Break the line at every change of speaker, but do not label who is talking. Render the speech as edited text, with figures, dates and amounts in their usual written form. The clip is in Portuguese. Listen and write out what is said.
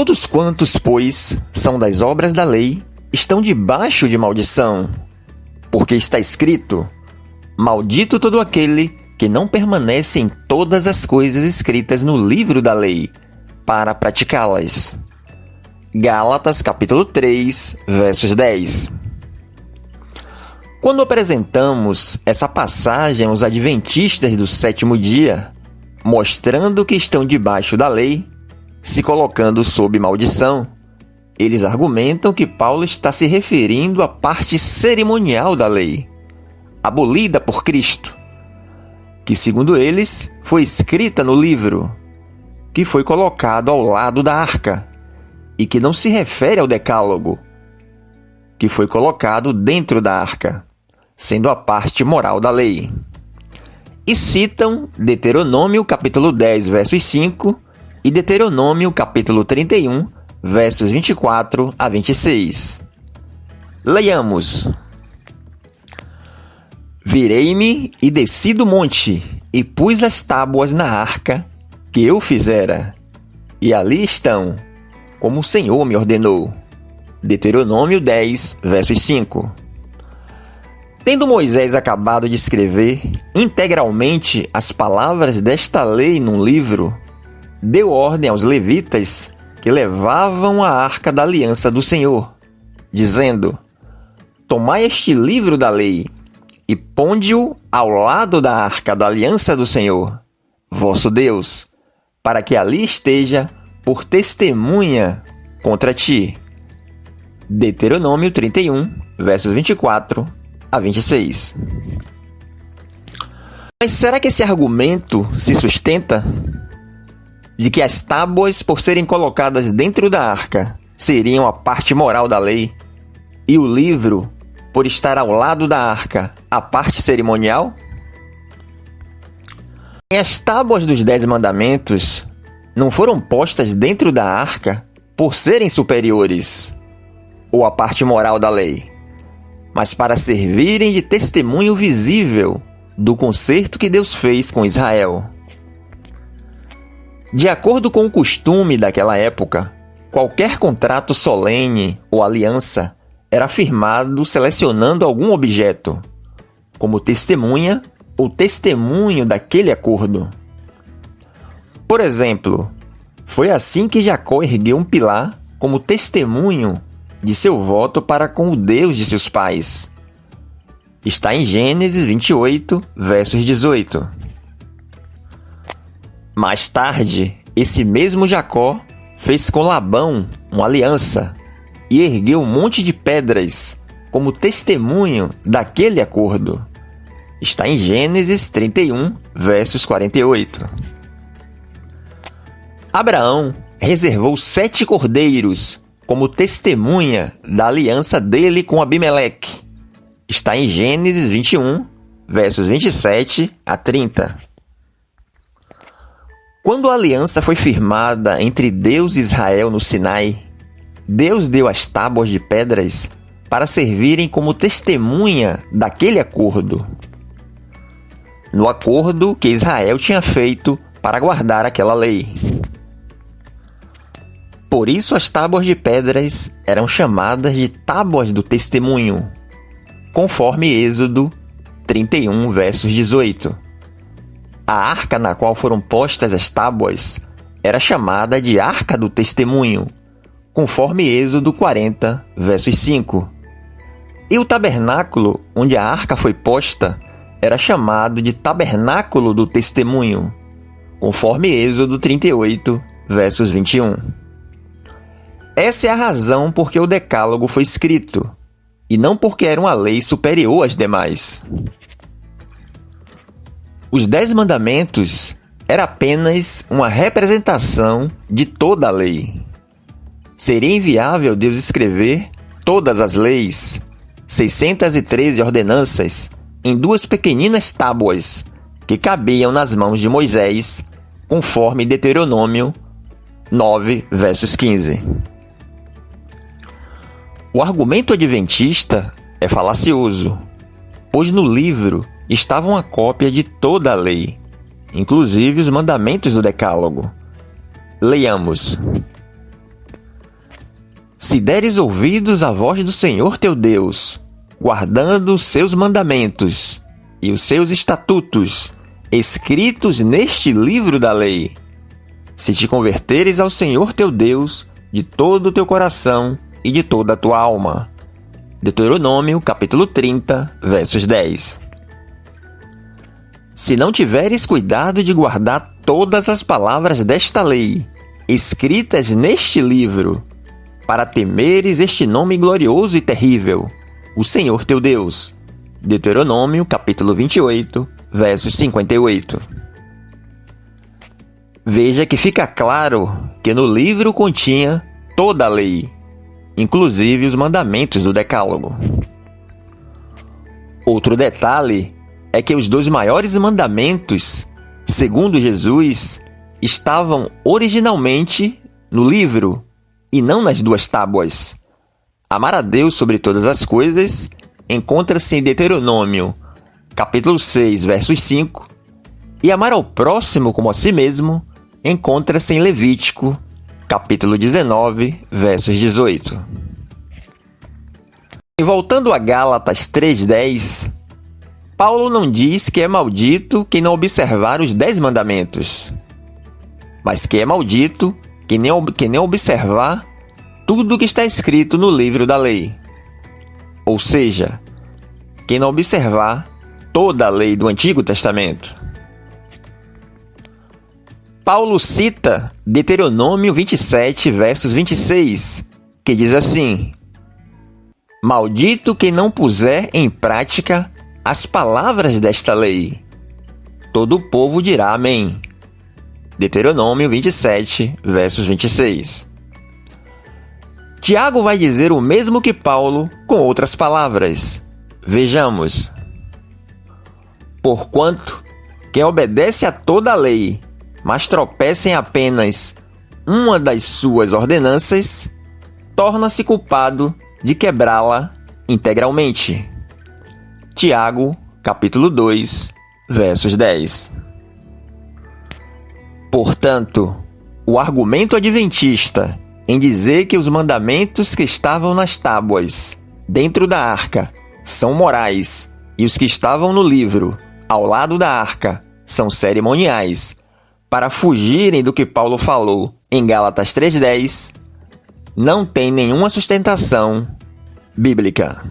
Todos quantos, pois, são das obras da lei, estão debaixo de maldição, porque está escrito: maldito todo aquele que não permanece em todas as coisas escritas no livro da lei, para praticá-las. Gálatas capítulo 3, versos 10. Quando apresentamos essa passagem aos adventistas do sétimo dia, mostrando que estão debaixo da lei, se colocando sob maldição, eles argumentam que Paulo está se referindo à parte cerimonial da lei, abolida por Cristo, que, segundo eles, foi escrita no livro, que foi colocado ao lado da arca, e que não se refere ao decálogo, que foi colocado dentro da arca, sendo a parte moral da lei. E citam Deuteronômio capítulo 10, versos 5, e Deuteronômio capítulo 31, versos 24 a 26. Leiamos. Virei-me e desci do monte, e pus as tábuas na arca que eu fizera, e ali estão, como o Senhor me ordenou. Deuteronômio 10, versos 5. Tendo Moisés acabado de escrever integralmente as palavras desta lei num livro, deu ordem aos levitas que levavam a arca da aliança do Senhor, dizendo: tomai este livro da lei e ponde-o ao lado da arca da aliança do Senhor, vosso Deus, para que ali esteja por testemunha contra ti. Deuteronômio 31, versos 24 a 26. Mas será que esse argumento se sustenta? De que as tábuas, por serem colocadas dentro da arca, seriam a parte moral da lei, e o livro, por estar ao lado da arca, a parte cerimonial? As tábuas dos 10 mandamentos não foram postas dentro da arca por serem superiores, ou a parte moral da lei, mas para servirem de testemunho visível do concerto que Deus fez com Israel. De acordo com o costume daquela época, qualquer contrato solene ou aliança era firmado selecionando algum objeto, como testemunha ou testemunho daquele acordo. Por exemplo, foi assim que Jacó ergueu um pilar como testemunho de seu voto para com o Deus de seus pais. Está em Gênesis 28, versos 18. Mais tarde, esse mesmo Jacó fez com Labão uma aliança e ergueu um monte de pedras como testemunho daquele acordo. Está em Gênesis 31, versos 48. Abraão reservou 7 cordeiros como testemunha da aliança dele com Abimeleque. Está em Gênesis 21, versos 27 a 30. Quando a aliança foi firmada entre Deus e Israel no Sinai, Deus deu as tábuas de pedras para servirem como testemunha daquele acordo. No acordo que Israel tinha feito para guardar aquela lei. Por isso as tábuas de pedras eram chamadas de tábuas do testemunho, conforme Êxodo 31, versos 18. A arca na qual foram postas as tábuas era chamada de Arca do Testemunho, conforme Êxodo 40, versos 5. E o tabernáculo onde a arca foi posta era chamado de Tabernáculo do Testemunho, conforme Êxodo 38, versos 21. Essa é a razão por que o Decálogo foi escrito, e não porque era uma lei superior às demais. Os 10 mandamentos era apenas uma representação de toda a lei. Seria inviável Deus escrever todas as leis, 613 ordenanças, em 2 pequeninas tábuas que cabiam nas mãos de Moisés, conforme Deuteronômio 9, versos 15. O argumento adventista é falacioso, pois no livro estava uma cópia de toda a lei, inclusive os mandamentos do Decálogo. Leiamos. Se deres ouvidos à voz do Senhor teu Deus, guardando os seus mandamentos e os seus estatutos, escritos neste livro da lei, se te converteres ao Senhor teu Deus de todo o teu coração e de toda a tua alma. Deuteronômio, capítulo 30, versos 10. Se não tiveres cuidado de guardar todas as palavras desta lei, escritas neste livro, para temeres este nome glorioso e terrível, o Senhor teu Deus. Deuteronômio, capítulo 28, versos 58. Veja que fica claro que no livro continha toda a lei, inclusive os mandamentos do Decálogo. Outro detalhe é que os 2 maiores mandamentos, segundo Jesus, estavam originalmente no livro e não nas 2 tábuas. Amar a Deus sobre todas as coisas encontra-se em Deuteronômio, capítulo 6, versos 5, e amar ao próximo como a si mesmo encontra-se em Levítico, capítulo 19, versos 18. E voltando a Gálatas 3:10, Paulo não diz que é maldito quem não observar os 10 mandamentos, mas que é maldito quem nem observar tudo o que está escrito no livro da lei. Ou seja, quem não observar toda a lei do Antigo Testamento. Paulo cita Deuteronômio 27, versos 26, que diz assim: Maldito quem não puser em prática as palavras desta lei. Todo o povo dirá amém. Deuteronômio 27, versos 26. Tiago vai dizer o mesmo que Paulo, com outras palavras. Vejamos. Porquanto, quem obedece a toda a lei, mas tropeça em apenas uma das suas ordenanças, torna-se culpado de quebrá-la integralmente. Tiago, capítulo 2, versos 10. Portanto, o argumento adventista em dizer que os mandamentos que estavam nas tábuas, dentro da arca, são morais, e os que estavam no livro, ao lado da arca, são cerimoniais, para fugirem do que Paulo falou em Gálatas 3:10, não tem nenhuma sustentação bíblica.